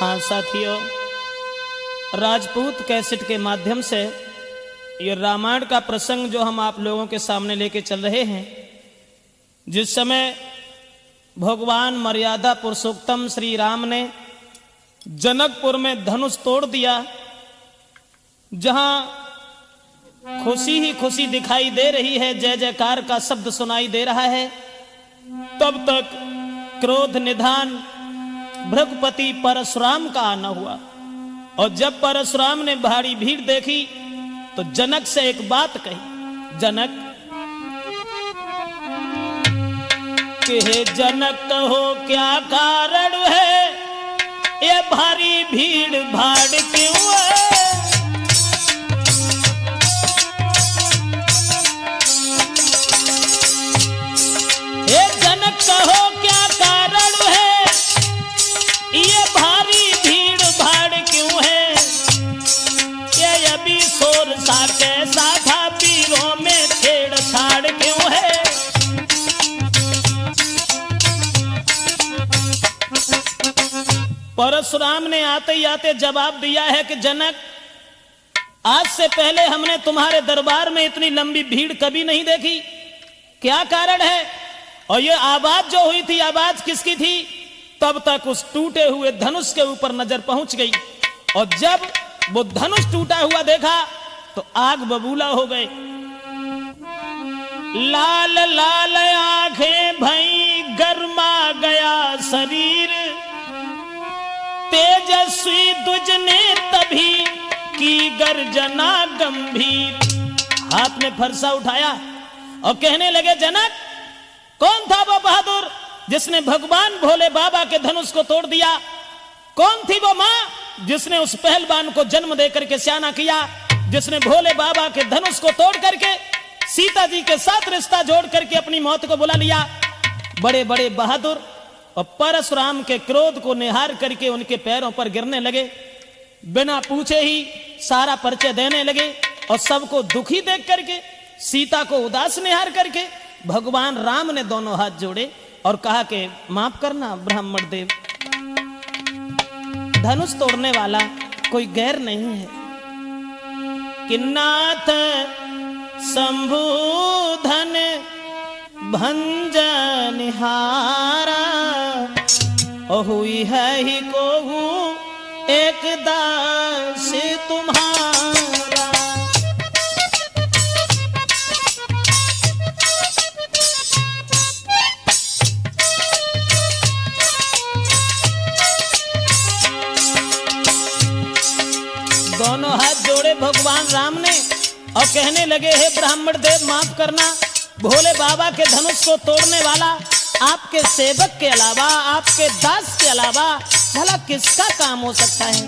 हाँ साथियों, राजपूत कैसेट के माध्यम से ये रामायण का प्रसंग जो हम आप लोगों के सामने लेके चल रहे हैं, जिस समय भगवान मर्यादा पुरुषोत्तम श्री राम ने जनकपुर में धनुष तोड़ दिया, जहां खुशी ही खुशी दिखाई दे रही है, जय जयकार का शब्द सुनाई दे रहा है, तब तक क्रोध निधान भृगुपति परशुराम का आना हुआ। और जब परशुराम ने भारी भीड़ देखी तो जनक से एक बात कही, जनक कि हे जनक कहो क्या कारण है, ये भारी भीड़ भाड़ क्यों है? हे जनक कहो क्या कारण है, ये भारी भीड़ भाड़ क्यों है? ये अभी शोर सा कैसा था, पीरों में छेड़छाड़ क्यों है? परशुराम ने आते ही आते जवाब दिया है कि जनक, आज से पहले हमने तुम्हारे दरबार में इतनी लंबी भीड़ कभी नहीं देखी, क्या कारण है? और ये आवाज जो हुई थी, आवाज किसकी थी? तब तक उस टूटे हुए धनुष के ऊपर नजर पहुंच गई, और जब वो धनुष टूटा हुआ देखा तो आग बबूला हो गए। लाल लाल आंखें भई, गरमा गया शरीर, तेजस्वी दुज ने तभी की गर्जना गंभीर। हाथ में फरसा उठाया और कहने लगे, जनक कौन था वो बहादुर जिसने भगवान भोले बाबा के धनुष को तोड़ दिया? कौन थी वो मां जिसने उस पहलवान को जन्म देकर के स्याना किया, जिसने भोले बाबा के धनुष को तोड़ करके सीता जी के साथ रिश्ता जोड़ करके अपनी मौत को बुला लिया? बड़े बड़े बहादुर और परशुराम के क्रोध को निहार करके उनके पैरों पर गिरने लगे, बिना पूछे ही सारा परिचय देने लगे, और सबको दुखी देख करके, सीता को उदास निहार करके भगवान राम ने दोनों हाथ जोड़े और कहा कि माफ करना ब्राह्मण देव, धनुष तोड़ने वाला कोई गैर नहीं है, कि नाथ शंभुधन भंजनिहारा, और हुई है ही को एक दास तुम्हारा। दोनों हाथ जोड़े भगवान राम ने और कहने लगे, हे ब्राह्मण देव माफ करना, भोले बाबा के धनुष को तोड़ने वाला आपके सेवक के अलावा, आपके दास के अलावा भला किसका काम हो सकता है?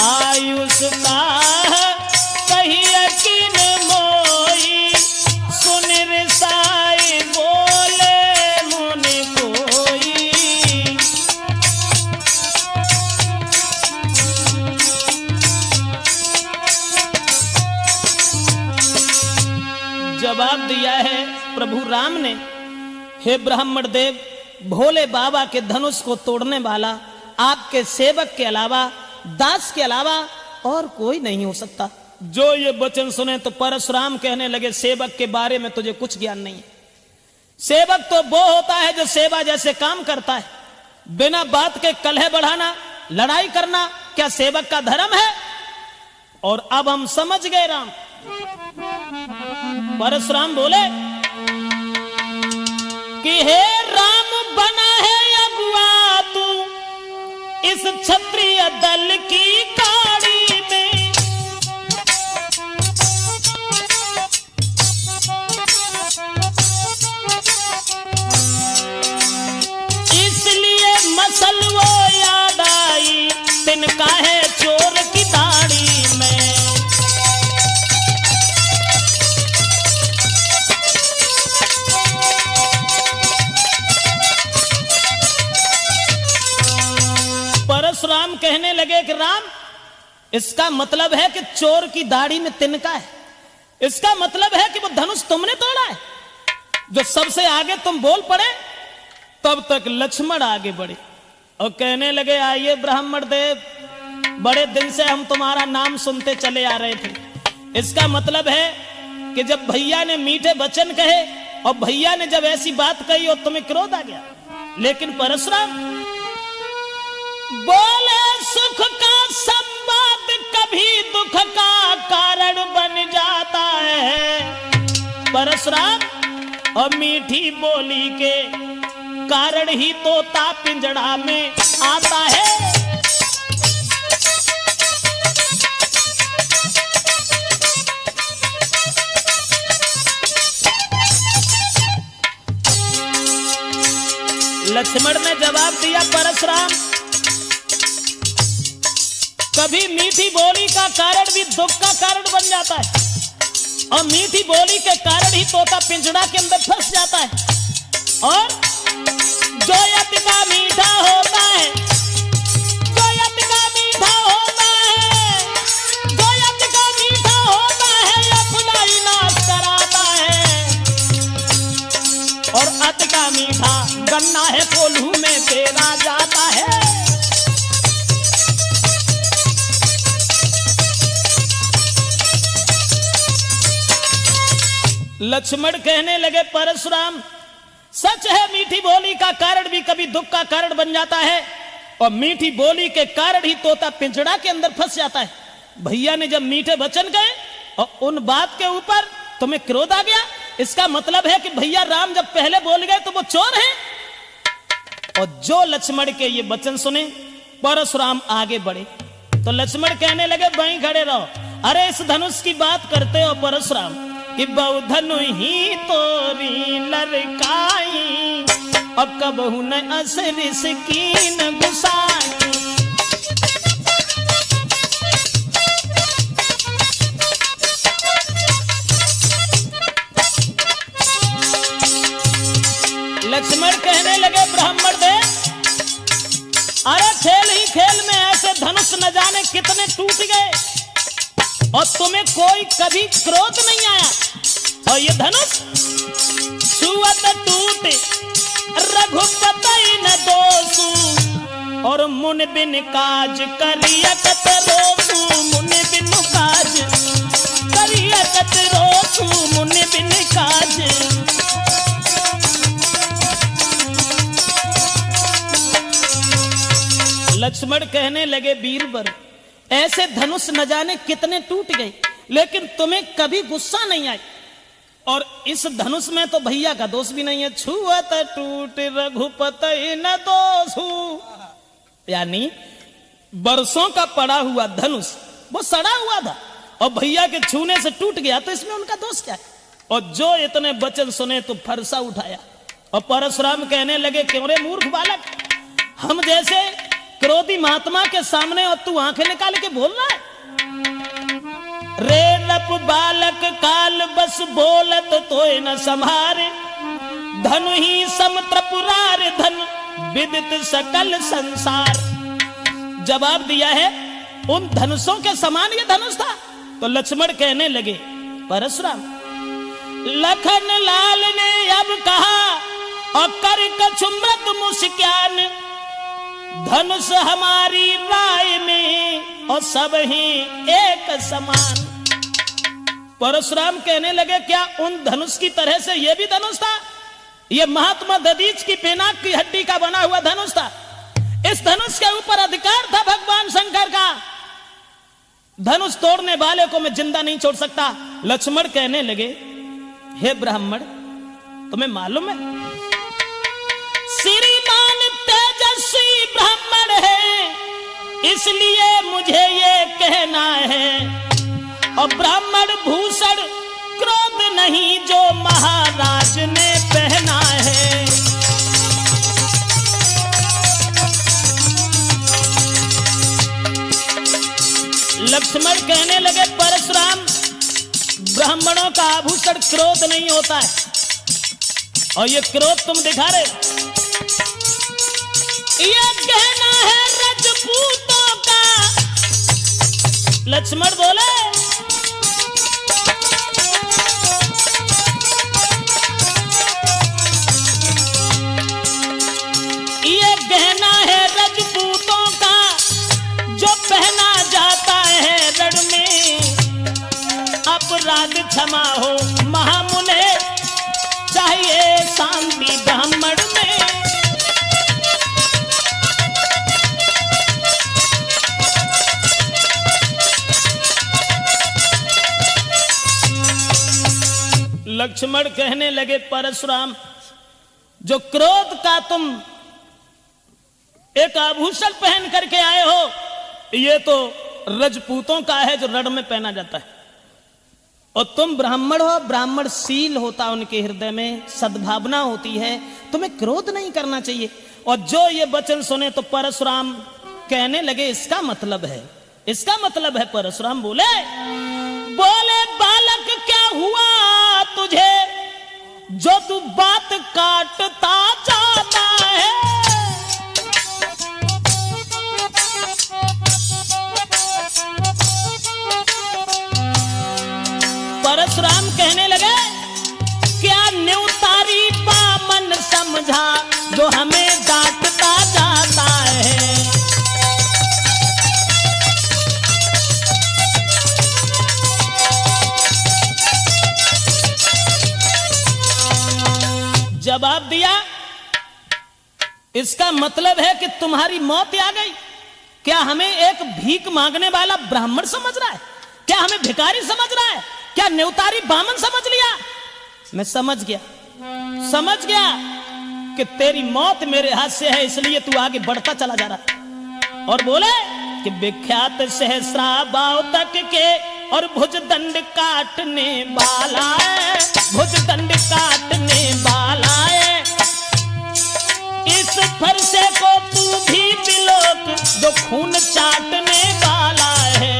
आयुष का कही यकीन मोई, सुन रिसाई बोले मुनि कोई। जवाब दिया है प्रभु राम ने, हे ब्राह्मण देव, भोले बाबा के धनुष को तोड़ने वाला आपके सेवक के अलावा, दास के अलावा और कोई नहीं हो सकता। जो ये वचन सुने तो परशुराम कहने लगे, सेवक के बारे में तुझे कुछ ज्ञान नहीं है। सेवक तो वो होता है जो सेवा जैसे काम करता है, बिना बात के कलह बढ़ाना, लड़ाई करना क्या सेवक का धर्म है? और अब हम समझ गए राम। परशुराम बोले कि हे राम, बना है अगुआ तू इस क्षत्रिय दल की काड़ी में, इसलिए मसल वो याद आई, तिनका है चोर की दाढ़ी में। परशुराम कहने लगे कि राम, इसका मतलब है कि चोर की दाढ़ी में तिनका है, इसका मतलब है कि वो धनुष तुमने तोड़ा है। जो सबसे आगे तुम बोल पड़े, तब तक लक्ष्मण आगे बढ़े और कहने लगे, आइए ब्राह्मण देव, बड़े दिन से हम तुम्हारा नाम सुनते चले आ रहे थे। इसका मतलब है कि जब भैया ने मीठे वचन कहे और भैया ने जब ऐसी बात कही और तुम्हें क्रोध आ गया। लेकिन परशुराम बोले, सुख का संवाद कभी दुख का कारण बन जाता है। परशुराम और मीठी बोली के कारण ही तोता पिंजड़ा में आता है। लक्ष्मण ने जवाब दिया, परशुराम, कभी मीठी बोली का कारण भी दुख का कारण बन जाता है और मीठी बोली के कारण ही तोता पिंजड़ा के अंदर फंस जाता है। और जो यज्ञ का मीठा होता है, जो यज्ञ का मीठा होता है, जो यज्ञ का मीठा होता है, अपना ही नाश कराता है। और अति का मीठा गन्ना है, कोल्हू में तेरा जाता है। लक्ष्मण कहने लगे, परशुराम, सच है, मीठी बोली का कारण भी कभी दुख का कारण बन जाता है और मीठी बोली के कारण ही तोता पिंजड़ा के अंदर फंस जाता है। भैया ने जब मीठे वचन कहे और उन बात के ऊपर तुम्हें क्रोध आ गया, इसका मतलब है कि भैया राम जब पहले बोल गए तो वो चोर हैं। और जो लक्ष्मण के ये वचन सुने, परशुराम आगे बढ़े तो लक्ष्मण कहने लगे, वहीं खड़े रहो। अरे इस धनुष की बात करते हो परशुराम कि बहु धनु ही तोरी लड़काई, अब कबहू न असरिस कीन गुसाई। लक्ष्मण कहने लगे, ब्राह्मण दे, अरे खेल ही खेल में ऐसे धनुष न जाने कितने टूट गए और तुम्हें कोई कभी क्रोध नहीं आया। और ये धनुष छुअत टूटे रघुपति न दोषु, और मुन बिन काज करियकत रोसु, मुन बिन काज करियकत रोसु, मुन बिन काज। लक्ष्मण कहने लगे, बीरबर, ऐसे धनुष न जाने कितने टूट गए लेकिन तुम्हें कभी गुस्सा नहीं आई। और इस धनुष में तो भैया का दोष भी नहीं है। छुअत टूट रघुपति न दोषु, यानी बरसों का पड़ा हुआ धनुष वो सड़ा हुआ था और भैया के छूने से टूट गया, तो इसमें उनका दोष क्या है। और जो इतने वचन सुने तो फरसा उठाया और परशुराम कहने लगे, क्यों रे मूर्ख बालक, हम जैसे क्रोधी महात्मा के सामने और तू आंखें निकाल के बोल रहा है। रे नप बालक काल बस बोलत तोय न संभारे, धनु ही सम त्रिपुरार धन विदित सकल संसार। जवाब दिया है, उन धनुषों के समान ये धनुष था। तो लक्ष्मण कहने लगे, परशुराम, लखन लाल ने अब कहा और कर कछुमृत मुस्कान, धनुष हमारी राय में और सब ही एक समान। परशुराम कहने लगे, क्या उन धनुष की तरह से यह भी धनुष था? यह महात्मा दधीच की पिनाक की हड्डी का बना हुआ धनुष था। इस धनुष के ऊपर अधिकार था भगवान शंकर का। धनुष तोड़ने वाले को मैं जिंदा नहीं छोड़ सकता। लक्ष्मण कहने लगे, हे ब्राह्मण, तुम्हें मालूम है श्रीमान तेजस्वी ब्राह्मण है, इसलिए मुझे ये कहना है, और ब्राह्मण भूषण क्रोध नहीं जो महाराज ने पहना है। लक्ष्मण कहने लगे, परशुराम, ब्राह्मणों का आभूषण क्रोध नहीं होता है और ये क्रोध तुम दिखा रहे, ये कहना है रजपूतों का। लक्ष्मण बोले, ये कहना है क्षमा हो महामुने, चाहिए शांति ब्राह्मण में। लक्ष्मण कहने लगे परशुराम, जो क्रोध का तुम एक आभूषण पहन करके आए हो, ये तो रजपूतों का है जो रण में पहना जाता है, और तुम ब्राह्मण हो, ब्राह्मण शील होता उनके हृदय में, सद्भावना होती है, तुम्हें क्रोध नहीं करना चाहिए। और जो ये वचन सुने तो परशुराम कहने लगे इसका मतलब है, इसका मतलब है। परशुराम बोले बालक क्या हुआ तुझे, जो तू बात काटता जाता है। परशुराम कहने लगे क्या न्यूतारी बामन समझा, जो हमें डांटता जाता है। जवाब दिया, इसका मतलब है कि तुम्हारी मौत आ गई। क्या हमें एक भीख मांगने वाला ब्राह्मण समझ रहा है? क्या हमें भिखारी समझ रहा है? क्या न्यूतारी बामन समझ लिया? मैं समझ गया कि तेरी मौत मेरे हाथ से है, इसलिए तू आगे बढ़ता चला जा रहा। और बोले कि विख्यात सहस्राबाव तक के और भुजदंड काटने वाला है, भुजदंड काटने वाला है। इस फरसे को तू भी बिलोक, जो खून चाटने वाला है।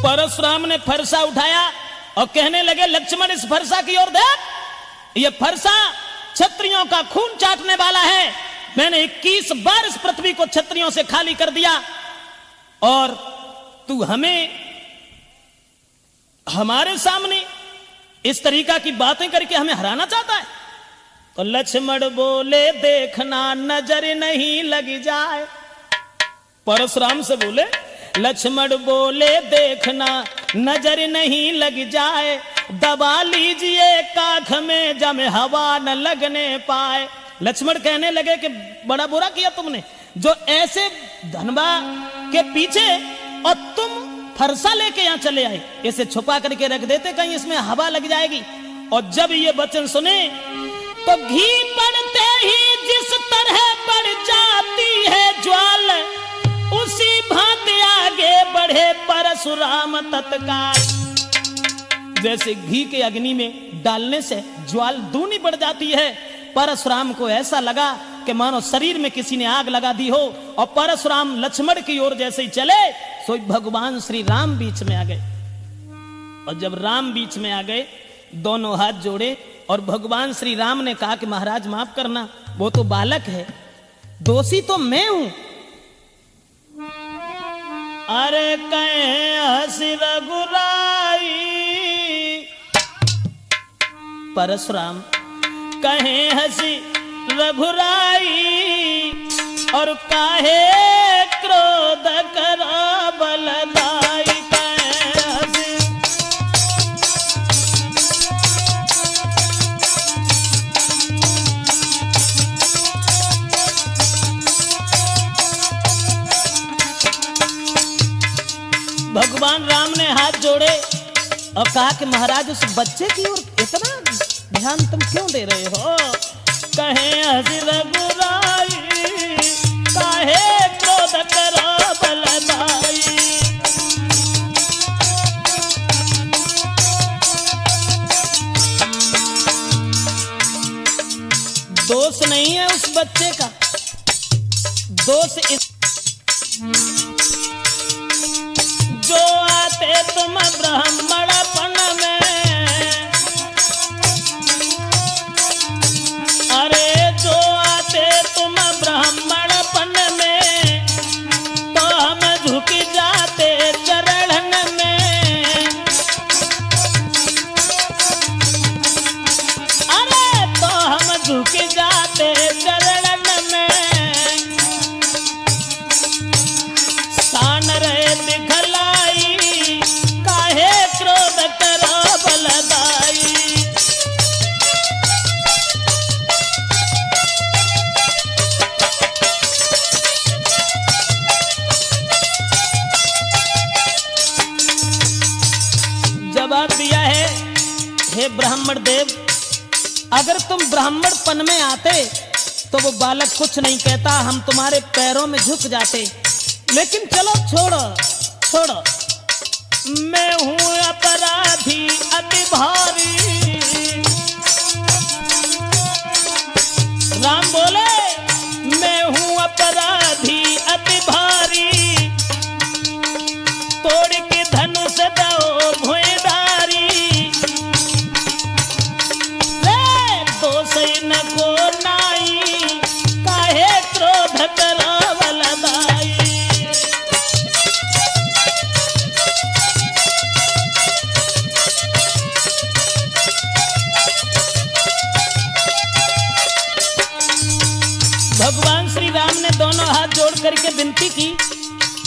परशुराम ने फरसा उठाया और कहने लगे लक्ष्मण इस फरसा की ओर देख, यह फरसा क्षत्रियों का खून चाटने वाला है। मैंने 21 बार इस पृथ्वी को क्षत्रियों से खाली कर दिया, और तू हमें हमारे सामने इस तरीका की बातें करके हमें हराना चाहता है। तो लक्ष्मण बोले देखना नजर नहीं लग जाए। परशुराम से बोले, लक्ष्मण बोले देखना नजर नहीं लग जाए, दबा लीजिए काख में जमे हवा न लगने पाए। लक्ष्मण कहने लगे कि बड़ा बुरा किया तुमने, जो ऐसे धनबा के पीछे और तुम फरसा लेके यहां चले आए, इसे छुपा करके रख देते, कहीं इसमें हवा लग जाएगी। और जब ये वचन सुने तो घी पड़ते ही जिस तरह बढ़ जाती है ज्वाल, उसी भांति आगे बढ़े परशुराम तत्काल। जैसे घी के अग्नि में डालने से ज्वाल दूनी बढ़ जाती है, परशुराम को ऐसा लगा कि मानो शरीर में किसी ने आग लगा दी हो। और परशुराम लक्ष्मण की ओर जैसे ही चले, सो भगवान श्री राम बीच में आ गए। और जब राम बीच में आ गए, दोनों हाथ जोड़े और भगवान श्री राम ने कहा कि महाराज माफ करना, वो तो बालक है, दोषी तो मैं हूं। अरे कहे हंसी रघुराई, परशुराम कहे हंसी रघुराई, और काहे क्रोध करा बलदाई। कहे हंसी भगवान राम ने हाथ जोड़े और कहा कि महाराज उस बच्चे की ओर इतना ध्यान तुम क्यों दे रहे हो? कहे हंसी रघुराई, काहे क्रोध करो बलदाई। दोष नहीं है उस बच्चे का, दोष इस जो आते तुम ब्राह्मणपन में, अरे जो आते तुम ब्राह्मणपन में, तो हम झुक जाते चरणन में। अरे तो हम झुक जाते हे ब्राह्मण देव, अगर तुम ब्राह्मणपन में आते तो वो बालक कुछ नहीं कहता, हम तुम्हारे पैरों में झुक जाते। लेकिन चलो छोड़ो छोड़ो, मैं हूं अपराधी अति भारी। राम बोले, मैं हूं अपराधी अति भारी, तोड़ के धनुष दो भुइंधारी। रे दोष न को नाई, काहे क्रोध करावल दाई। भगवान श्री राम ने दोनों हाथ जोड़ करके विनती की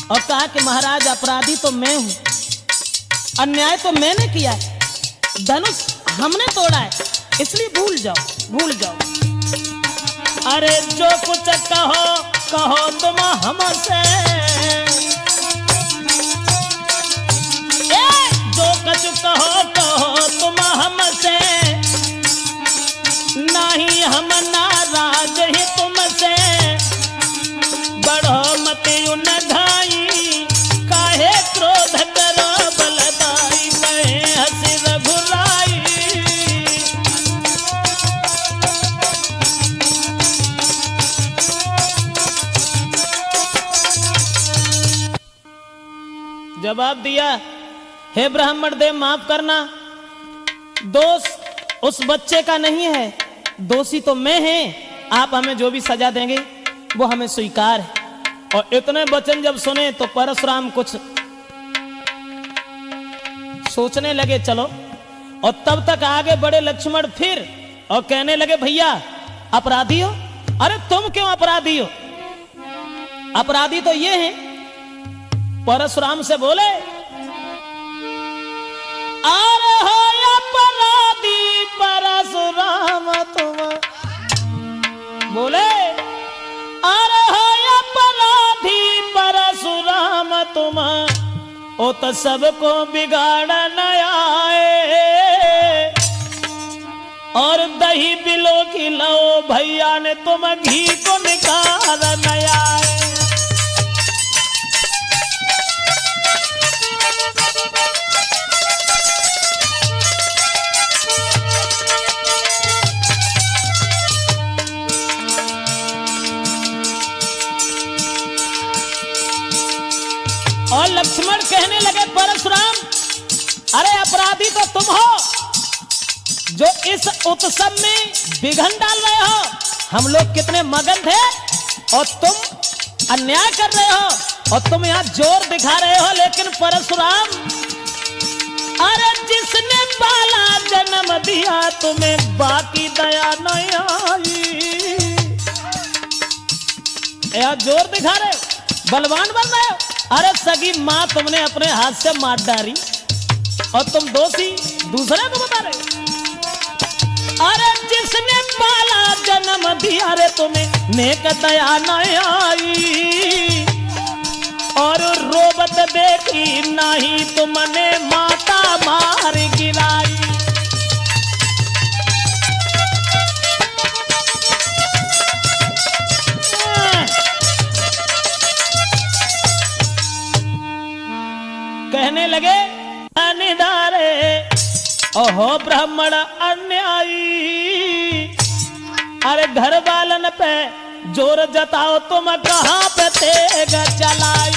और कहा कि महाराज अपराधी तो मैं हूं, अन्याय तो मैंने किया है, धनुष हमने तोड़ा है, इसलिए भूल जाओ भूल जाओ। अरे जो कुछ कहो कहो तुम हमसे, जो कुछ कहो कहो तुम हमसे, नहीं हम नाराज ही तुमसे। बढ़ो मत उन घाई, काहे क्रोध करो बलदाई, कहे हंसी रघुराई। जवाब दिया, हे ब्राह्मण देव माफ करना, दोष उस बच्चे का नहीं है, दोषी तो मैं है। आप हमें जो भी सजा देंगे वो हमें स्वीकार है। और इतने वचन जब सुने तो परशुराम कुछ सोचने लगे, चलो। और तब तक आगे बढ़े लक्ष्मण फिर और कहने लगे, भैया अपराधी हो? अरे तुम क्यों अपराधी हो? अपराधी तो ये हैं। परशुराम से बोले, अरे हो अपराधी परशुराम तुम। बोले, अरे हो अपराधी परशुराम तुम, ओ तो सबको बिगाड़न आए। और दही बिलो की लो भैया ने तुम घी को निकाल आए। और लक्ष्मण कहने लगे, परशुराम अरे अपराधी तो तुम हो जो इस उत्सव में विघ्न डाल रहे हो। हम लोग कितने मगन थे और तुम अन्याय कर रहे हो और तुम यहाँ जोर दिखा रहे हो। लेकिन परशुराम, अरे जिसने पाला जन्म दिया तुम्हें बाकी दया नहीं आई। यहाँ जोर दिखा रहे हो, बलवान बन रहे हो। अरे सगी माँ तुमने अपने हाथ से मार डाली और तुम दोषी दूसरे को बता रहे हो। अरे जिसने पाला जन्म दिया रे तुम्हें नेक दया नहीं आई। और रोबत देखी नहीं तुमने माता मार गिराई। कहने लगे, अनिधारे ओहो ब्राह्मण अन्यायी। अरे घर वालन पे जोर जताओ तुम कहां पे तेग चलाई।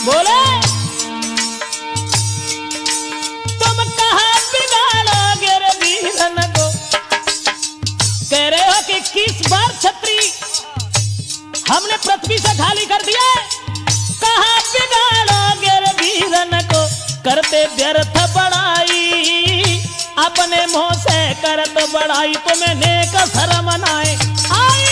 बोले, तुम कहां बिगाड़ोगे रे वीरन को। कह रहे हो कि 21 बार छत्री हमने पृथ्वी से खाली कर दिया। कहां बिगाड़ोगे रे वीरन को, करते व्यर्थ बड़ाई। अपने मुंह से करत बड़ाई, तुम्हें नेक शर्म नाए आई।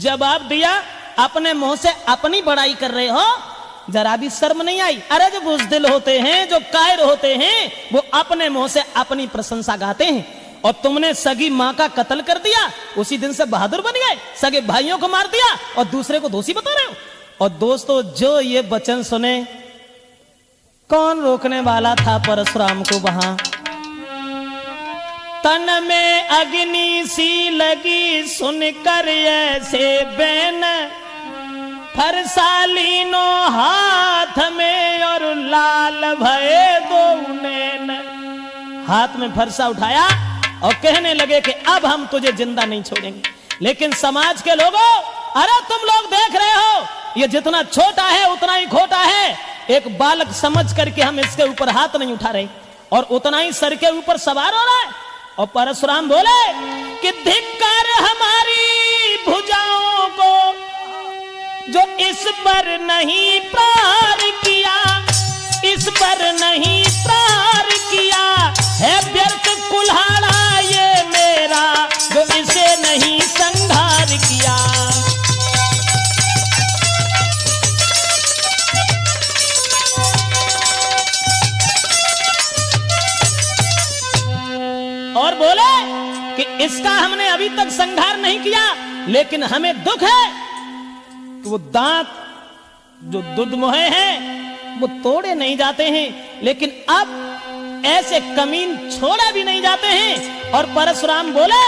जवाब दिया, अपने मुंह से अपनी बड़ाई कर रहे हो जरा भी शर्म नहीं आई? अरे जो बुज़दिल होते हैं, जो कायर होते हैं, वो अपने मुंह से अपनी प्रशंसा गाते हैं। और तुमने सगी माँ का कत्ल कर दिया, उसी दिन से बहादुर बन गए, सगे भाइयों को मार दिया और दूसरे को दोषी बता रहे हो। और दोस्तों, जो ये वचन सुने, कौन रोकने वाला था परशुराम को? वहां तन में अग्नि सी लगी, सुनकर ऐसे बैन, फरसालीनो हाथ में और लाल भये दो नैन। हाथ में फरसा उठाया और कहने लगे कि अब हम तुझे जिंदा नहीं छोड़ेंगे। लेकिन समाज के लोगों, अरे तुम लोग देख रहे हो, ये जितना छोटा है उतना ही खोटा है। एक बालक समझ करके हम इसके ऊपर हाथ नहीं उठा रहे, और उतना ही सर के ऊपर सवार हो रहा है। और परशुराम बोले कि धिक्कार हमारी भुजाओं को, जो इस पर नहीं प्रहार किया, इस पर नहीं प्रहार किया है। व्यर्थ कुल्हाड़ा ये मेरा, जो इसे नहीं संहार किया। और बोले कि इसका हमने अभी तक संहार नहीं किया, लेकिन हमें दुख है कि वो दांत जो दुधमुहे हैं वो तोड़े नहीं जाते हैं, लेकिन अब ऐसे कमीन छोड़े भी नहीं जाते हैं। और परशुराम बोले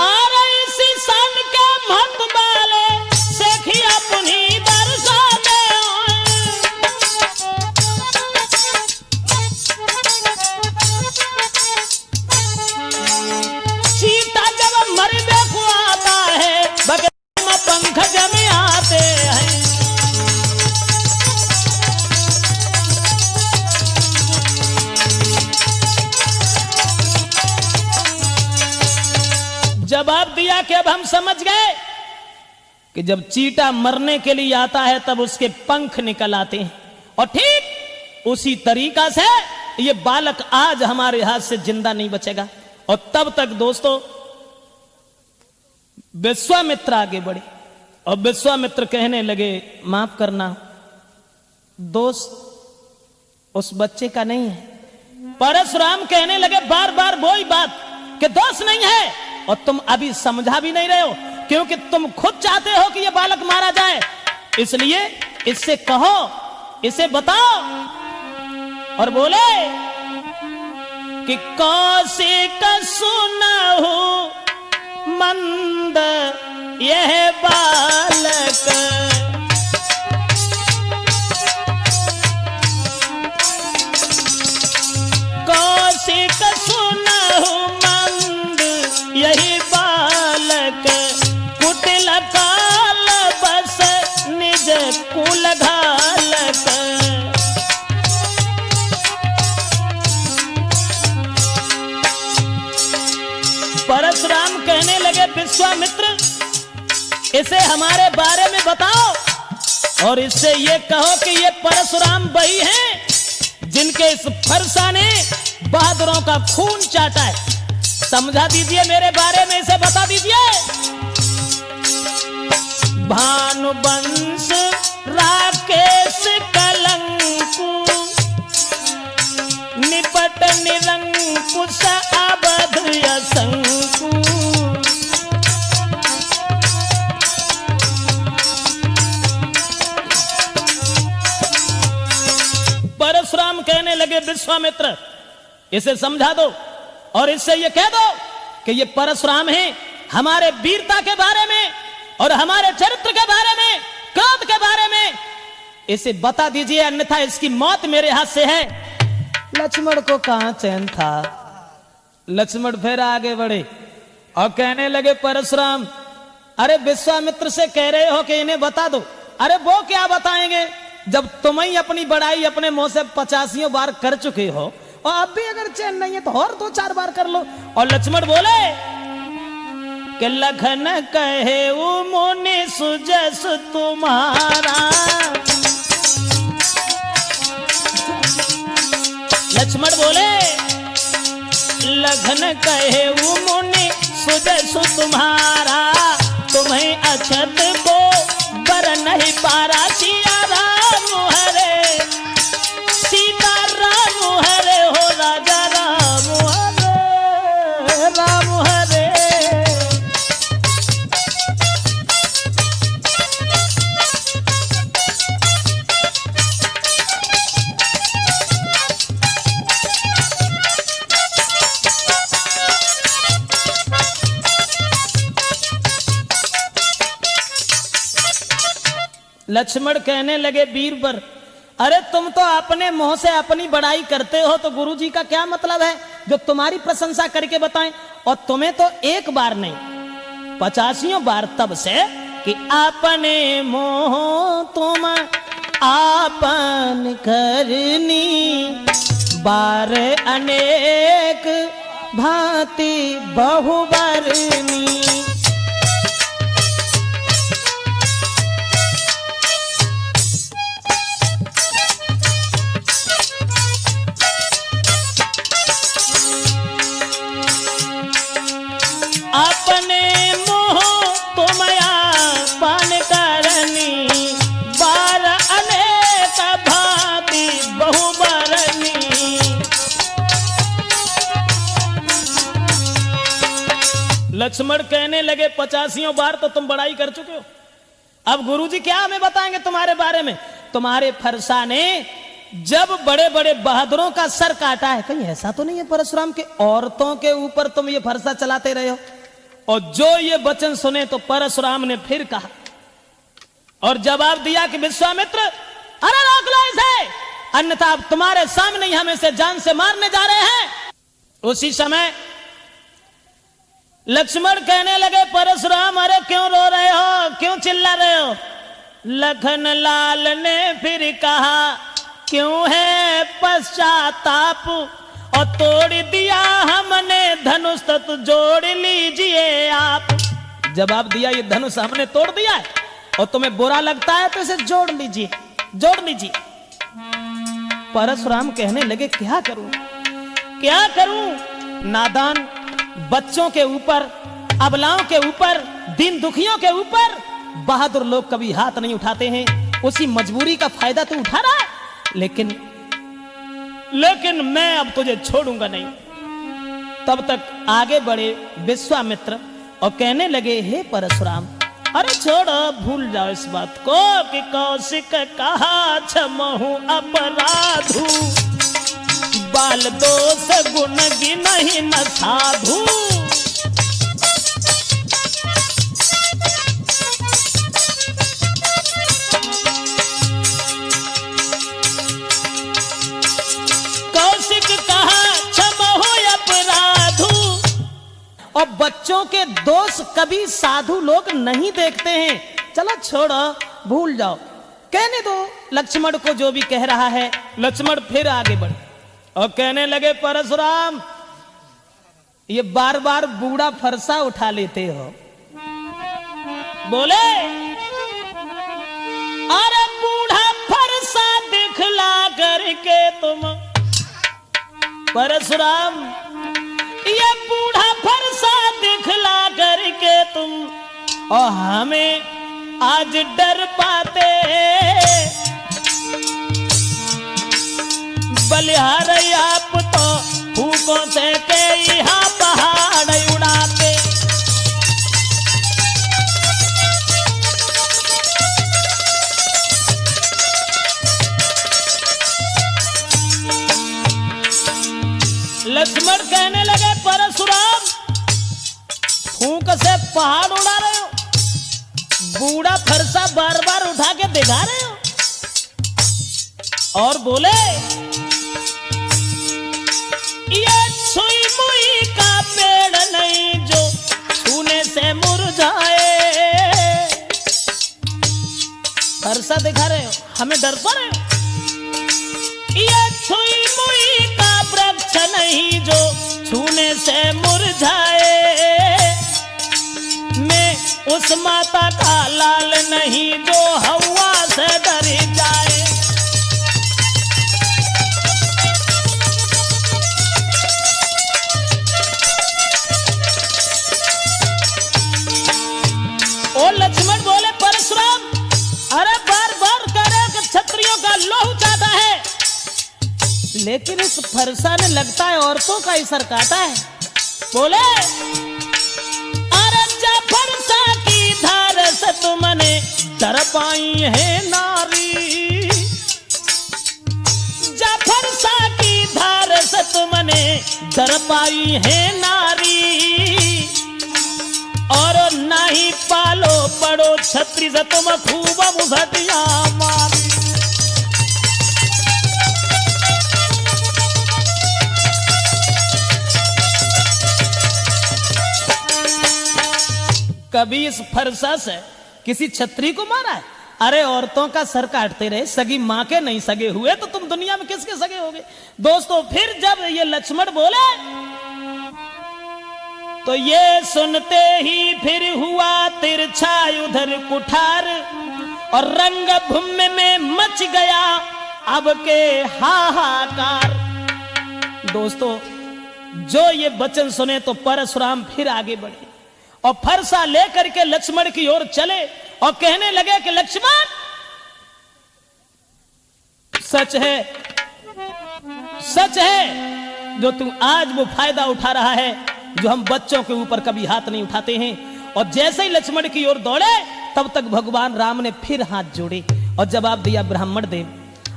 अरे इसी सन के मत बाले सेखिया पुनी दर्शाते चीता जब मरने को आता है, बगल में पंख जमे आते हैं। जवाब दिया कि अब हम समझ गए कि जब चीता मरने के लिए आता है तब उसके पंख निकल आते हैं, और ठीक उसी तरीका से ये बालक आज हमारे हाथ से जिंदा नहीं बचेगा। और तब तक दोस्तों विश्वामित्र आगे बढ़े, और विश्वामित्र कहने लगे माफ करना, दोस्त उस बच्चे का नहीं है। परशुराम कहने लगे बार बार वही बात कि दोस्त नहीं है, और तुम अभी समझा भी नहीं रहे हो, क्योंकि तुम खुद चाहते हो कि यह बालक मारा जाए। इसलिए इससे कहो, इसे बताओ। और बोले कि कौशिक सुनहु मंद यह बालक, कौशिक सुनहु मंद यही बालक, कुटिल काल बस निज कुल घालक। परशुराम कहने लगे विश्वामित्र, इसे हमारे बारे में बताओ, और इससे ये कहो कि ये परशुराम वही हैं जिनके इस फरसा ने बहादुरों का खून चाटा है। समझा दीजिए मेरे बारे में, इसे बता दीजिए। भानुवंश राकेश कलंकु, निपट निरंकुश अवध असंकु। परशुराम कहने लगे विश्वामित्र, इसे समझा दो, और इससे ये कह दो कि ये परशुराम हैं हमारे वीरता के बारे में और हमारे चरित्र के बारे में, क्रोध के बारे में। इसे बता दीजिए, अन्यथा इसकी मौत मेरे हाथ से है। लक्ष्मण को कहां चैन था। लक्ष्मण फिर आगे बढ़े और कहने लगे परशुराम, अरे विश्वामित्र से कह रहे हो कि इन्हें बता दो। अरे वो क्या बताएंगे, जब तुम ही अपनी बड़ाई अपने मुंह से 50 बार कर चुके हो, और अब भी अगर चैन नहीं है तो और 2-4 बार कर लो। और लक्ष्मण बोले कि लखन कहे मुनि सुजस तुम्हारा। लक्ष्मण बोले लखन कहे वो मुनि सुजसु तुम्हारा, तुम्हें अछत को बर नहीं पारा। सिया राम हरे सीता राम हरे हो राजा राम हरे राम हरे। लक्ष्मण कहने लगे बीरबर, अरे तुम तो अपने मुंह से अपनी बड़ाई करते हो, तो गुरुजी का क्या मतलब है जो तुम्हारी प्रशंसा करके बताएं। और तुम्हें तो एक बार नहीं 85 बार तब से कि अपने मोह तुम आपन करनी, बार अनेक भांति बहुबरनी। अपने मोह तुमया पान करनी, बार अनेक भांति बहुबरनी। लक्ष्मण कहने लगे 85 बार तो तुम बड़ाई कर चुके हो, अब गुरुजी क्या हमें बताएंगे तुम्हारे बारे में। तुम्हारे फरसा ने जब बड़े बड़े बहादुरों का सर काटा है, कहीं ऐसा तो नहीं है परशुराम के औरतों के ऊपर तुम ये फरसा चलाते रहे हो। और जो ये वचन सुने तो परशुराम ने फिर कहा और जवाब दिया कि विश्वामित्र, अरे रोक लो इसे, अन्यथा अब तुम्हारे सामने ही हम इसे जान से मारने जा रहे हैं। उसी समय लक्ष्मण कहने लगे परशुराम, अरे क्यों रो रहे हो, क्यों चिल्ला रहे हो। लखन लाल ने फिर कहा, क्यों है पश्चाताप, और तोड़ दिया हमने धनुष तो जोड़ लीजिए आप। जवाब दिया, ये धनुष हमने तोड़ दिया है और तुम्हें बुरा लगता है तो इसे जोड़ लीजिए, जोड़ लीजिए। परशुराम कहने लगे, क्या करूं, क्या करूं। नादान बच्चों के ऊपर, अबलाओं के ऊपर, दीन दुखियों के ऊपर बहादुर लोग कभी हाथ नहीं उठाते हैं। उसी मजबूरी का फायदा तू उठा रहा है, लेकिन मैं अब तुझे छोड़ूंगा नहीं। तब तक आगे बढ़े विश्वामित्र और कहने लगे, हे परशुराम, अरे छोड़ो, भूल जाओ इस बात को कि कौशिक कहा क्षमहु अपराधु, बाल दोष गुण गिनहि न साधु। और बच्चों के दोष कभी साधु लोग नहीं देखते हैं। चलो छोड़ो, भूल जाओ, कहने दो लक्ष्मण को जो भी कह रहा है। लक्ष्मण फिर आगे बढ़े और कहने लगे, परशुराम, ये बार बार बूढ़ा फरसा उठा लेते हो। बोले, अरे बूढ़ा फरसा दिखला करके तुम, परशुराम, ये बूढ़ा फरसा दिखला करके तुम और हमें आज डर पाते, बलिहार आप तो फूकों से के यहाँ पहाड़ उड़ाते। लक्ष्मण कहने लगे, परशुराम, फूंक से पहाड़ उड़ा रहे हो, बूढ़ा फरसा बार बार उठा के दिखा रहे हो। और बोले, ये छुई मुई का पेड़ नहीं जो छूने से मुरझाए। फरसा दिखा रहे हो, हमें डर पा रहे हो। ये छुई मुई का वृक्ष नहीं जो छूने से मुरझाए, मैं उस माता का लाल नहीं जो हवा से डर जाए। लेकिन इस फरसा ने लगता है औरतों का ही सर काटा है। बोले अरे जा फरसा की धार से तुमने डर पाई है नारी, जा फरसा की धार से तुमने डर पाई है नारी, और ना ही पालो पड़ो छत्री से तुम खूब मुझटिया मारी। कभी इस फरसा से किसी छत्री को मारा है? अरे औरतों का सर काटते रहे, सगी मां के नहीं सगे हुए तो तुम दुनिया में किसके सगे होगे? दोस्तों फिर जब ये लक्ष्मण बोले तो ये सुनते ही फिर हुआ तिरछा उधर कुठार, और रंग भूमि में मच गया अब के हाहाकार। दोस्तों जो ये वचन सुने तो परशुराम फिर आगे बढ़े और फरसा लेकर के लक्ष्मण की ओर चले और कहने लगे कि लक्ष्मण सच है जो तू आज वो फायदा उठा रहा है जो हम बच्चों के ऊपर कभी हाथ नहीं उठाते हैं। और जैसे ही लक्ष्मण की ओर दौड़े तब तक भगवान राम ने फिर हाथ जोड़े और जवाब दिया ब्राह्मण देव,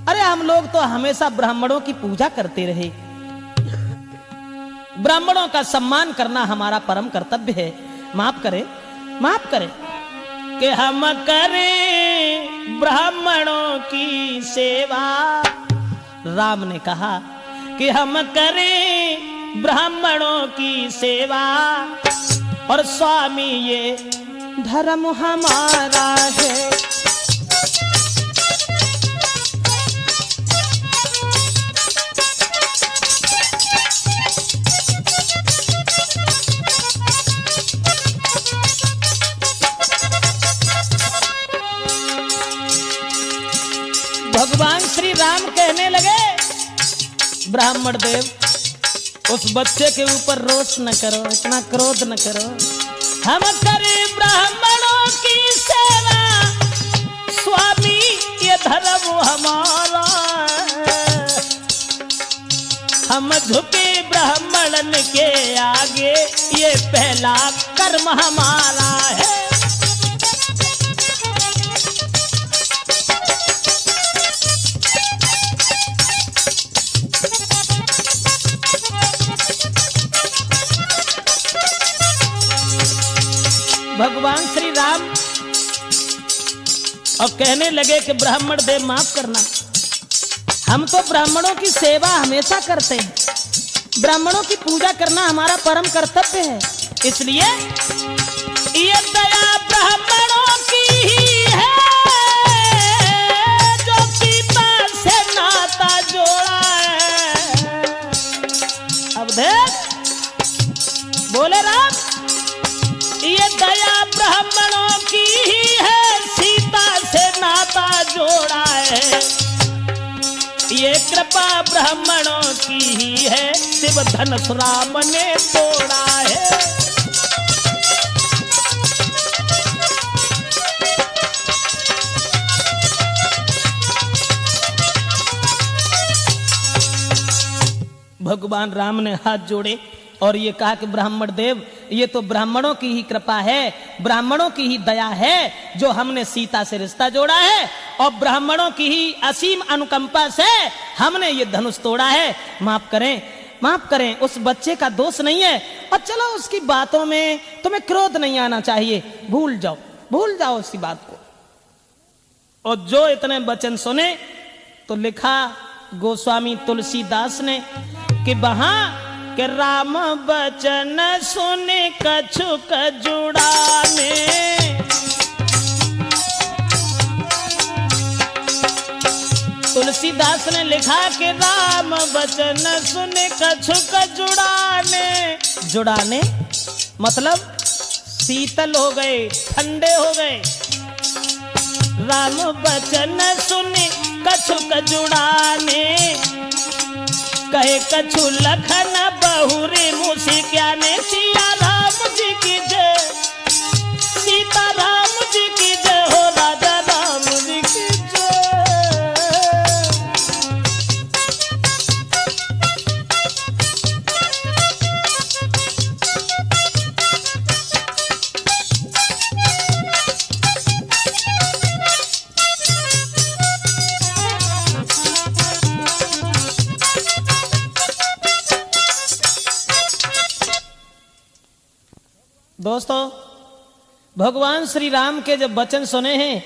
अरे हम लोग तो हमेशा ब्राह्मणों की पूजा करते रहे, ब्राह्मणों का सम्मान करना हमारा परम कर्तव्य है, माफ करे कि हम करें ब्राह्मणों की सेवा। राम ने कहा कि हम करें ब्राह्मणों की सेवा, और स्वामी ये धर्म हमारा है। भगवान श्री राम कहने लगे ब्राह्मण देव उस बच्चे के ऊपर रोष न करो, इतना क्रोध न करो, हम करें ब्राह्मणों की सेवा, स्वामी ये धर्म हमारा, हम झुके ब्राह्मणन के आगे, ये पहला कर्म हमारा है। भगवान श्री राम और कहने लगे कि ब्राह्मण देव माफ करना, हम तो ब्राह्मणों की सेवा हमेशा करते हैं, ब्राह्मणों की पूजा करना हमारा परम कर्तव्य है, इसलिए ये दया ब्राह्मणों की ही है जो सीता से नाता जोड़ा है। अब देख बोले राम, ये दया ब्राह्मणों की ही है, सीता से नाता जोड़ा है, ये कृपा ब्राह्मणों की ही है, शिव धनुष राम ने तोड़ा है। भगवान राम ने हाथ जोड़े और ये कहा कि ब्राह्मण देव ये तो ब्राह्मणों की ही कृपा है, ब्राह्मणों की ही दया है जो हमने सीता से रिश्ता जोड़ा है, और ब्राह्मणों की ही असीम अनुकंपा से हमने ये धनुष तोड़ा है। माफ करें, उस बच्चे का दोष नहीं है, और चलो उसकी बातों में तुम्हें क्रोध नहीं आना चाहिए, भूल जाओ उसकी बात को। और जो इतने वचन सुने तो लिखा गोस्वामी तुलसीदास ने कि वहां कि राम बचन सुन कछुक जुड़ाने, तुलसीदास ने लिखा कि राम बचन सुन कछुक जुड़ाने मतलब शीतल हो गए, ठंडे हो गए। राम बचन सुन कछुक जुड़ाने, कहे कछु लखन बहुरे मुझे क्या ने, सिया राम जी की जय, सीता राम जी की जय हो, राजा राम जी की जय। दोस्तों, भगवान श्री राम के जब वचन सुने हैं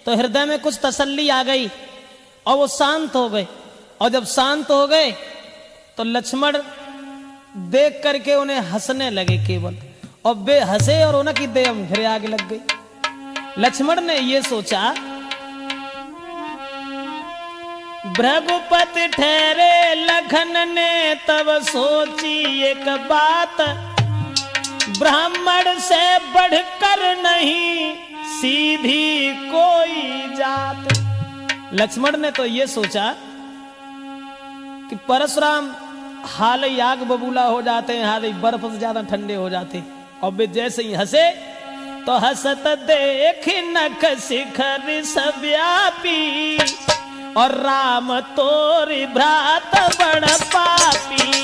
तो हृदय में कुछ तसल्ली आ गई और वो शांत हो गए। और जब शांत हो गए तो लक्ष्मण देख करके उन्हें हंसने लगे केवल, और वे हंसे और उनकी देह फिर आगे लग गई। लक्ष्मण ने ये सोचा, भृगुपति ठहरे लखन ने तब सोची एक बात, ब्राह्मण से बढ़कर नहीं सीधी कोई जात। लक्ष्मण ने तो ये सोचा कि परशुराम हाल ही आग बबूला हो जाते हैं, हाल ही बर्फ से ज्यादा ठंडे हो जाते, और वे जैसे ही हंसे तो हंसत देख नख शिखर सव्यापी, और राम तोरी भ्रात बड़ पापी।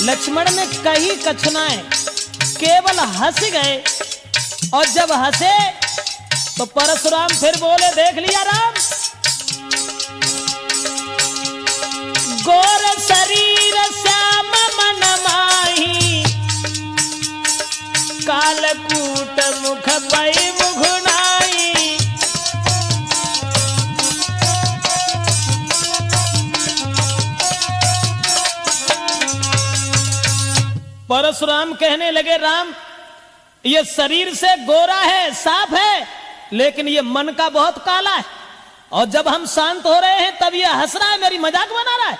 लक्ष्मण ने कही कछुनाएं, केवल हंस गए, और जब हंसे तो परशुराम फिर बोले, देख लिया राम, गोर शरीर श्याम मन माही, कालकूट मुख पई मुघुनाई। परशुराम कहने लगे, राम ये शरीर से गोरा है, साफ है, लेकिन ये मन का बहुत काला है, और जब हम शांत हो रहे हैं तब ये हंस रहा है, मेरी मजाक बना रहा है।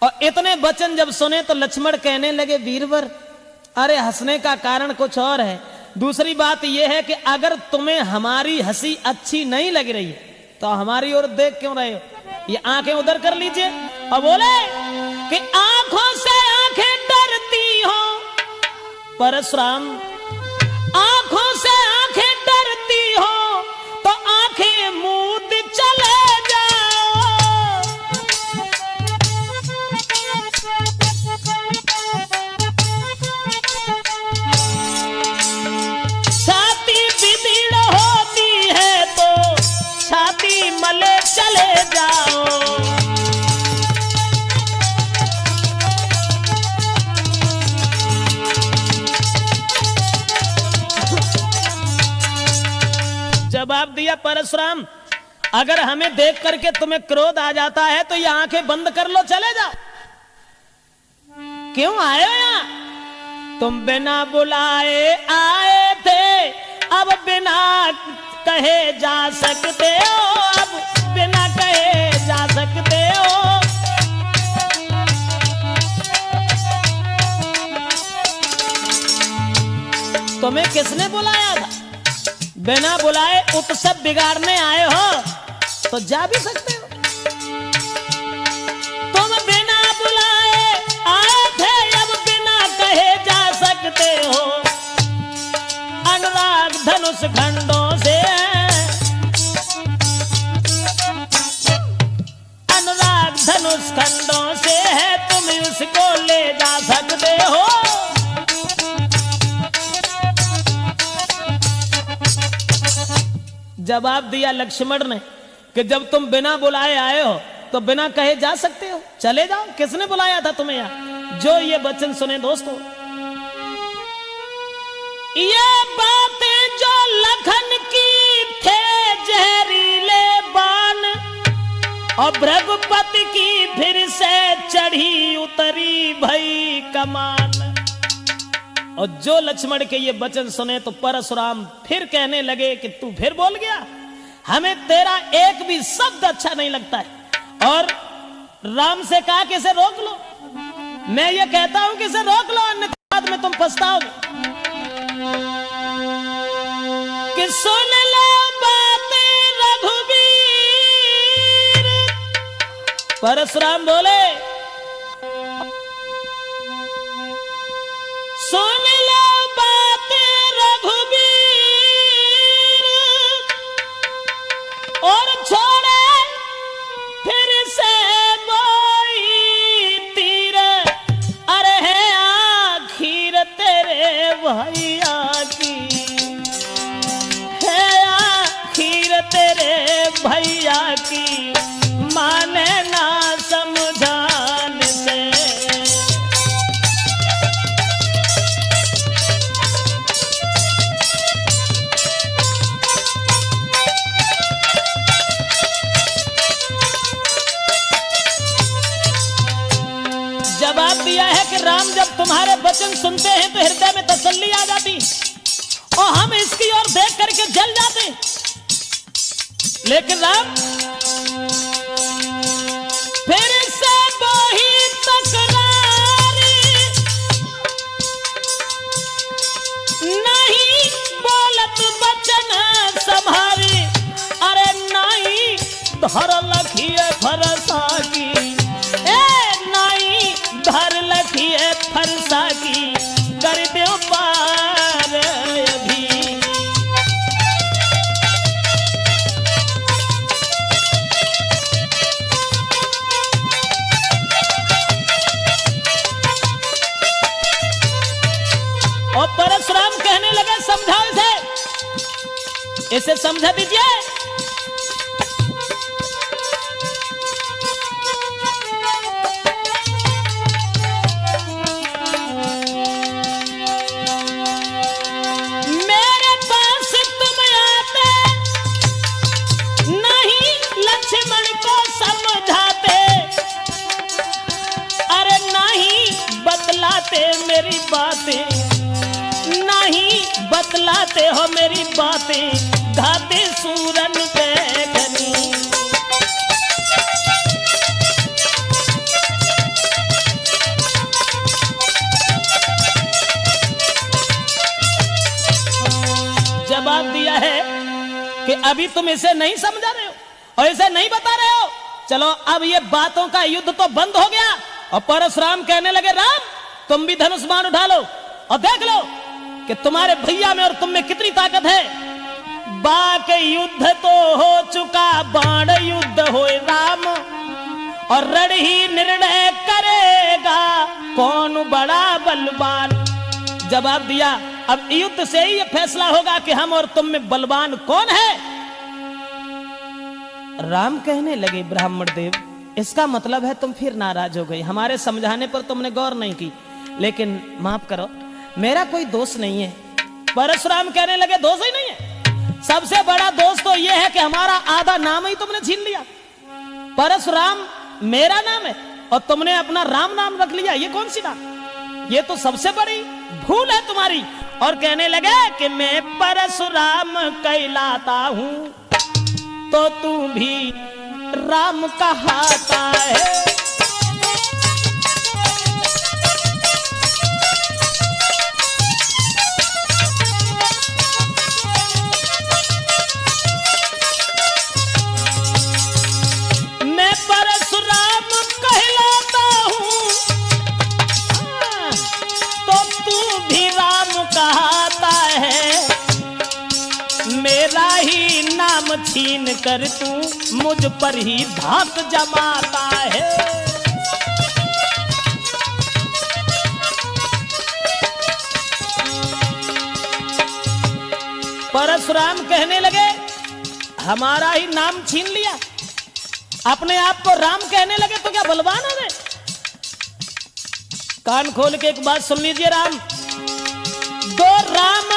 और इतने वचन जब सुने तो लक्ष्मण कहने लगे, वीरवर अरे हंसने का कारण कुछ और है, दूसरी बात यह है कि अगर तुम्हें हमारी हंसी अच्छी नहीं लग रही है तो हमारी ओर देख क्यों रहे हो, ये आंखें उधर कर लीजिए। और बोले कि आंखों से आंखें डरती हो, परशुराम आंखों से आंखें डरती हो तो आंखें मूंद चले जाओ। छाती विदीर्ण होती है तो छाती मले चले जाओ। जवाब दिया परशुराम, अगर हमें देख करके तुम्हें क्रोध आ जाता है तो ये आंखें बंद कर लो, चले जाओ। क्यों आए हो यहां? तुम बिना बुलाए आए थे, अब बिना कहे जा सकते हो, अब बिना कहे जा सकते हो। तुम्हें किसने बुलाया था? बिना बुलाए उत्सव बिगाड़ने आए हो तो जा भी सकते हो। तुम बिना बुलाए आए थे, अब बिना कहे जा सकते हो। अनुराग धनुष खंडों से, अनुराग धनुष खंडों से है, तुम उसको ले जा सकते हो। जवाब दिया लक्ष्मण ने कि जब तुम बिना बुलाए आए हो तो बिना कहे जा सकते हो, चले जाओ। किसने बुलाया था तुम्हें यहाँ? जो ये वचन सुने दोस्तों, ये बातें जो लखन की थे जहरीले बाण, और भृगुपति की फिर से चढ़ी उतरी भई कमान। और जो लक्ष्मण के ये वचन सुने तो परशुराम फिर कहने लगे कि तू फिर बोल गया, हमें तेरा एक भी शब्द अच्छा नहीं लगता है। और राम से कहा कि इसे रोक लो, मैं ये कहता हूं कि इसे रोक लो, अन्यथा बाद में तुम पछताओगे। कि सुन लो बातें रघुवीर, परशुराम बोले सुन लो बातें रघुवीर, और छोड़े फिर से बोई तीर, अरे है आखिर तेरे भैया की, है तेरे भैया की माने ना समझाने से। जवाब दिया है कि राम जब तुम्हारे वचन सुनते हैं तो हृदय में तसल्ली आ जाती और हम इसकी ओर देख करके जल जाते। लेकिन राम फिर से वही तकरारी, नहीं बोलत वचन संभारी। अरे नहीं धर लखिए फरसा की, धर लखिए फरसा की, कर दो पार अभी। और परशुराम कहने लगे समझाओ इसे समझा दीजिए। मेरी बातें नहीं बतलाते हो, मेरी बातें घाते सूरन पे घनी। जवाब दिया है कि अभी तुम इसे नहीं समझा रहे हो और इसे नहीं बता रहे हो। चलो अब ये बातों का युद्ध तो बंद हो गया। और परशुराम कहने लगे राम तुम भी धनुष बाण उठा लो और देख लो कि तुम्हारे भैया में और तुम में कितनी ताकत है। बाक युद्ध तो हो चुका, बाण युद्ध होए राम, और रण ही निर्णय करेगा कौन बड़ा बलवान। जवाब दिया अब युद्ध से ही यह फैसला होगा कि हम और तुम में बलवान कौन है। राम कहने लगे ब्राह्मण देव इसका मतलब है तुम फिर नाराज हो गई, हमारे समझाने पर तुमने गौर नहीं की। लेकिन माफ करो मेरा कोई दोष नहीं है। परशुराम कहने लगे दोष ही नहीं है, सबसे बड़ा दोष तो यह है कि हमारा आधा नाम ही तुमने छीन लिया। परशुराम मेरा नाम है और तुमने अपना राम नाम रख लिया, ये कौन सी बात, ये तो सबसे बड़ी भूल है तुम्हारी। और कहने लगे कि मैं परशुराम कहलाता हूं तो तू भी राम कहाता है। मैं परशुराम कहलाता हूं तो तू भी राम कहाता है। मेरा ही नाम छीन कर तू मुझ पर ही धाक जमाता है। परशुराम कहने लगे हमारा ही नाम छीन लिया, अपने आप को राम कहने लगे तो क्या बलवान हो गए। कान खोल के एक बात सुन लीजिए राम, दो राम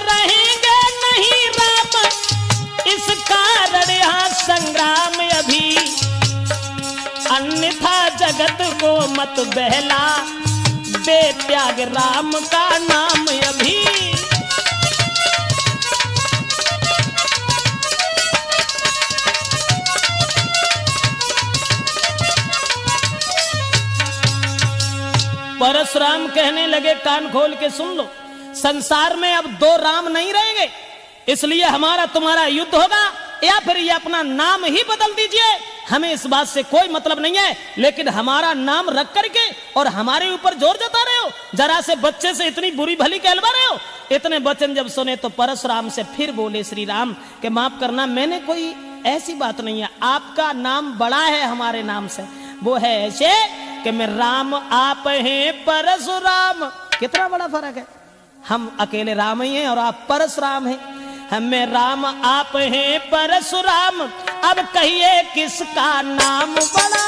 रहेंगे नहीं राम, इस कारण यहाँ संग्राम अभी, अन्यथा जगत को मत बहला, बेत्याग राम का नाम अभी। परशुराम कहने लगे कान खोल के सुन लो, संसार में अब दो राम नहीं रहेंगे, इसलिए हमारा तुम्हारा युद्ध होगा या फिर ये अपना नाम ही बदल दीजिए, हमें इस बात से कोई मतलब नहीं है। लेकिन हमारा नाम रख करके और हमारे ऊपर जोर जता रहे हो, जरा से बच्चे से इतनी बुरी भली कहलवा रहे हो। इतने वचन जब सुने तो परशुराम से फिर बोले श्री राम कि माफ करना, मैंने कोई ऐसी बात नहीं है, आपका नाम बड़ा है हमारे नाम से, वो है ऐसे कि मैं राम आप हैं परशुराम। कितना बड़ा फर्क है, हम अकेले राम ही हैं और आप परशुराम हैं। हमें राम आप हैं परशुराम, अब कहिए किसका नाम बड़ा।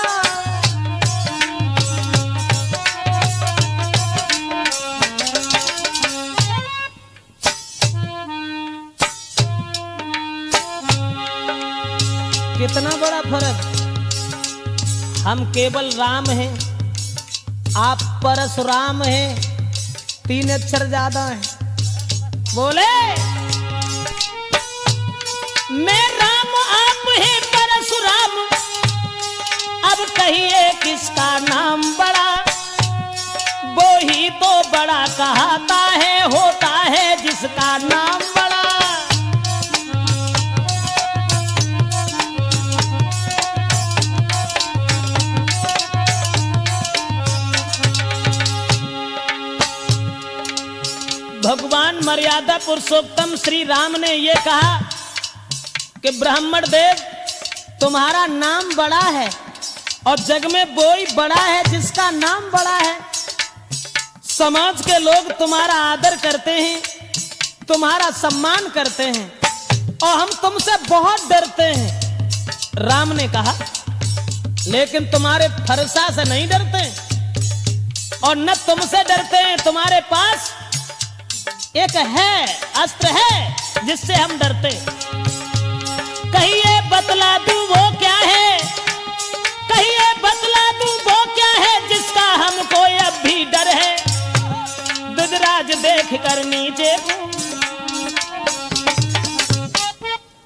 कितना बड़ा फर्क, हम केवल राम हैं, आप परशुराम हैं, 3 अक्षर ज्यादा हैं। बोले मैं राम आप हैं परशुराम, अब कहिए किसका नाम बड़ा। वो ही तो बड़ा कहता है, होता है जिसका नाम बड़ा। भगवान मर्यादा पुरुषोत्तम श्री राम ने ये कहा कि ब्राह्मण देव तुम्हारा नाम बड़ा है और जग में वो ही बड़ा है जिसका नाम बड़ा है। समाज के लोग तुम्हारा आदर करते हैं, तुम्हारा सम्मान करते हैं और हम तुमसे बहुत डरते हैं। राम ने कहा लेकिन तुम्हारे फरसा से नहीं डरते और न तुमसे डरते हैं। तुम्हारे पास एक है, अस्त्र है जिससे हम डरते। कहिए बतला दूं वो क्या है, कहिए बतला दूं वो क्या है जिसका हमको अब भी डर है। दुधराज देख कर नीचे,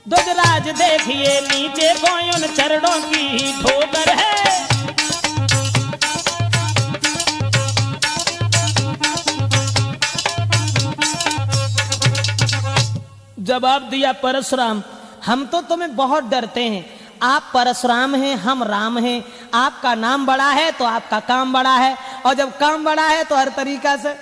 दुधराज देखिए नीचे कोई उन चरणों की ही ठोकर है। जवाब दिया परशुराम, हम तो तुम्हें बहुत डरते हैं। आप परशुराम हैं, हम राम हैं। आपका नाम बड़ा है तो आपका काम बड़ा है, और जब काम बड़ा है तो हर तरीका से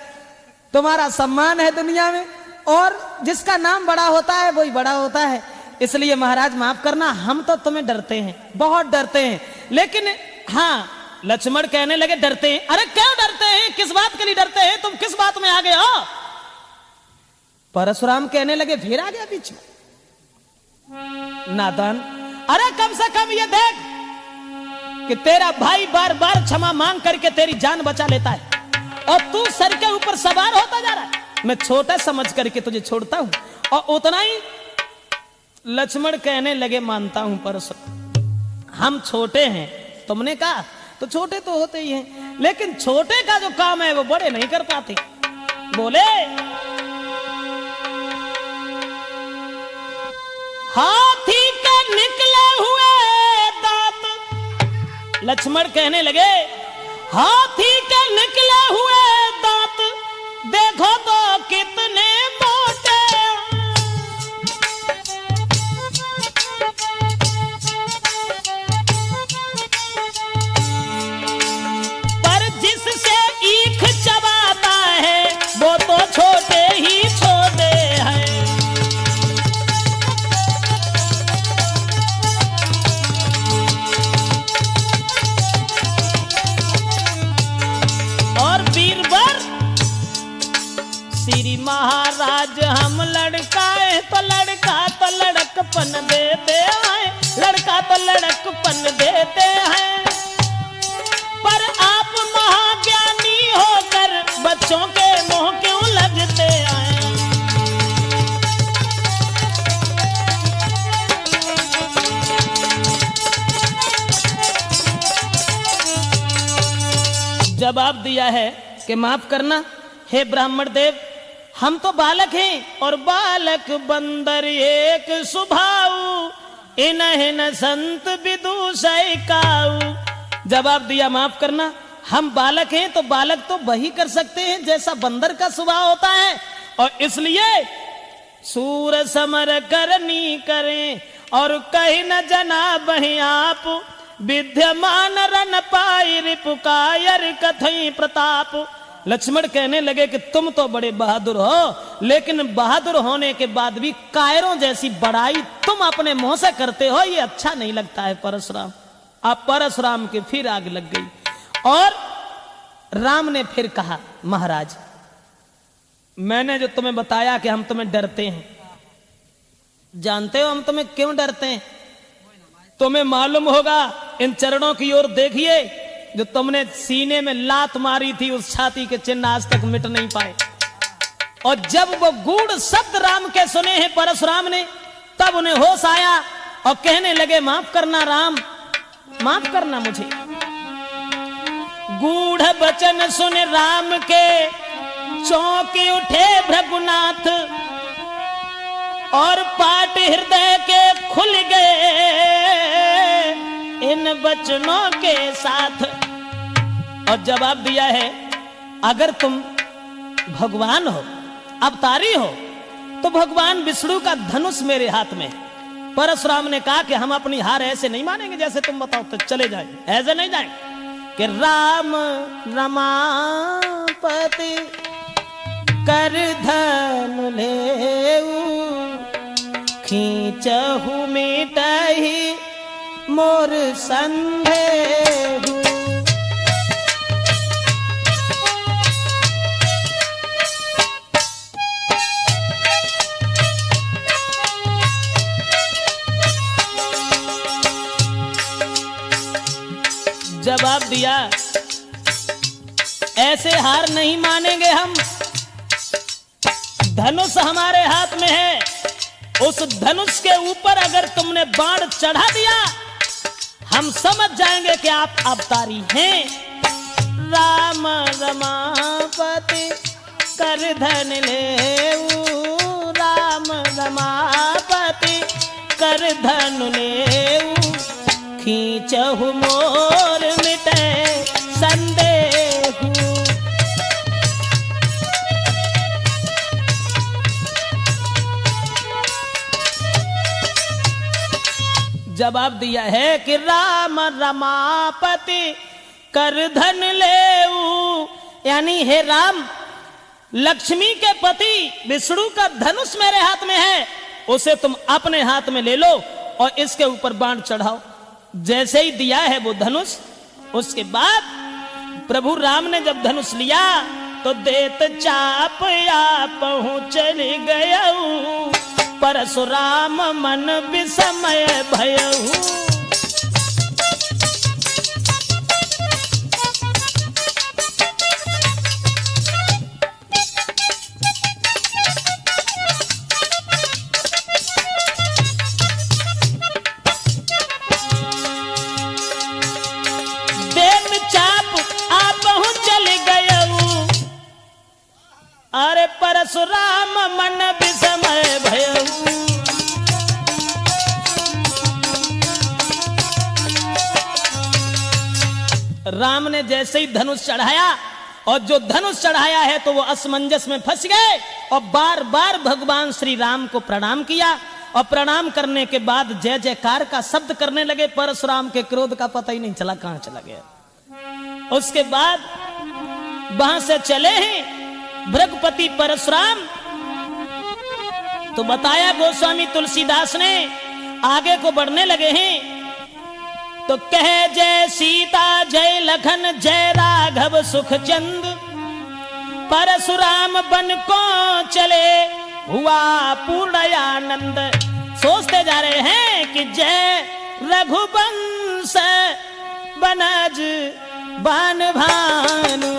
तुम्हारा सम्मान है दुनिया में, और जिसका नाम बड़ा होता है वही बड़ा होता है। इसलिए महाराज माफ करना, हम तो तुम्हें डरते हैं, बहुत डरते हैं। लेकिन हाँ, लक्ष्मण कहने लगे डरते हैं? अरे क्यों डरते हैं, किस बात के लिए डरते हैं, तुम किस बात में आ गए हो? परशुराम कहने लगे, फिर आ गया बीच में नादान। अरे कम से कम ये देख कि तेरा भाई बार बार क्षमा मांग करके तेरी जान बचा लेता है और तू सर के ऊपर सवार होता जा रहा है। मैं छोटा समझ करके तुझे छोड़ता हूं। और उतना ही लक्ष्मण कहने लगे, मानता हूं परशुराम, हम छोटे हैं। तुमने कहा तो छोटे तो होते ही हैं, लेकिन छोटे का जो काम है वो बड़े नहीं कर पाते। बोले हाथी के निकले हुए दांत, लक्ष्मण कहने लगे हाथी के निकले हुए दांत देखो तो कितने मोटे। पर जिससे ईख चबाता है वो तो छोटे ही छोटे हैं। श्री महाराज हम लड़का है तो लड़कपन देते हैं, लड़का तो लड़कपन देते हैं। पर आप महाज्ञानी होकर बच्चों के मुंह क्यों लगते हैं? जवाब दिया है कि माफ करना हे ब्राह्मण देव, हम तो बालक हैं और बालक बंदर एक सुभाऊ, इन्हें संत विदुषय काऊ। जवाब दिया माफ करना, हम बालक हैं तो बालक तो वही कर सकते हैं जैसा बंदर का स्वभाव होता है, और इसलिए सूर समर करनी करें और कहीं न जना बही आप, विद्यमान रन पाई रिपुकायर कथई प्रताप। लक्ष्मण कहने लगे कि तुम तो बड़े बहादुर हो, लेकिन बहादुर होने के बाद भी कायरों जैसी बड़ाई तुम अपने मुंह से करते हो, ये अच्छा नहीं लगता है परशुराम। अब परशुराम की फिर आग लग गई और राम ने फिर कहा, महाराज मैंने जो तुम्हें बताया कि हम तुम्हें डरते हैं, जानते हो हम तुम्हें क्यों डरते हैं? तुम्हें मालूम होगा, इन चरणों की ओर देखिए, जो तुमने सीने में लात मारी थी उस छाती के चिन्ह आज तक मिट नहीं पाए। और जब वो गूढ़ शब्द राम के सुने हैं परशुराम ने, तब उन्हें होश आया और कहने लगे, माफ करना राम, माफ करना मुझे। गूढ़ वचन सुन राम के चौंकी उठे भृगुनाथ, और पाट हृदय के खुल गए इन वचनों के साथ। और जवाब दिया है, अगर तुम भगवान हो, अवतारी हो, तो भगवान विष्णु का धनुष मेरे हाथ में। परशुराम ने कहा कि हम अपनी हार ऐसे नहीं मानेंगे, जैसे तुम बताओ तो चले जाए, ऐसे नहीं जाए कि राम रमापति कर धनु लेऊ, खींचहु मिटहि मोर संदेहु। जवाब दिया, ऐसे हार नहीं मानेंगे हम। धनुष हमारे हाथ में है, उस धनुष के ऊपर अगर तुमने बाण चढ़ा दिया, हम समझ जाएंगे कि आप अवतारी हैं। राम रमापति कर धन लेऊ, राम रमापति कर धन लेऊ, खींचहु मोर मिटे संदेहु। जवाब दिया है कि राम रमापति कर धन लेऊ, यानी हे राम, लक्ष्मी के पति विष्णु का धनुष मेरे हाथ में है, उसे तुम अपने हाथ में ले लो और इसके ऊपर बाण चढ़ाओ। जैसे ही दिया है वो धनुष, उसके बाद प्रभु राम ने जब धनुष लिया तो देत चाप या पहुंच गयऊ, परशुराम मन विस्मय भयऊ। अरे परशुराम मन विस्मय भयऊ। राम ने जैसे ही धनुष चढ़ाया, और जो धनुष चढ़ाया है तो वो असमंजस में फंस गए और बार बार भगवान श्री राम को प्रणाम किया। और प्रणाम करने के बाद जय जयकार का शब्द करने लगे। परशुराम के क्रोध का पता ही नहीं चला कहां चला गया। उसके बाद वहां से चले हैं भृगुपति परशुराम। तो बताया गोस्वामी तुलसीदास ने, आगे को बढ़ने लगे हैं तो कहे, जय सीता जय लखन जय राघव सुख चंद, परशुराम बन को चले हुआ पूर्ण आनंद। सोचते जा रहे हैं कि जय रघुवंश बनज बान भानु,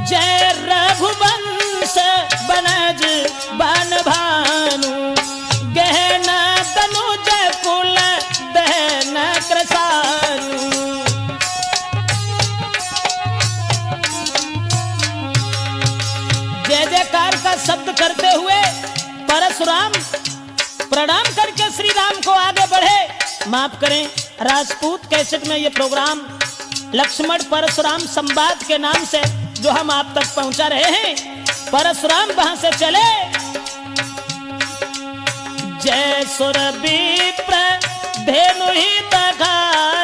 जय रघुवंश बनज बन भानु, गहना तनुज कुल दहन कृसानु। जय जयकार का शब्द करते हुए परशुराम प्रणाम करके श्री राम को आगे बढ़े। माफ करें, राजपूत कैसेट में ये प्रोग्राम लक्ष्मण परशुराम संवाद के नाम से जो हम आप तक पहुंचा रहे हैं। परशुराम वहां से चले, जय सुर विप्र धेनु ही तथा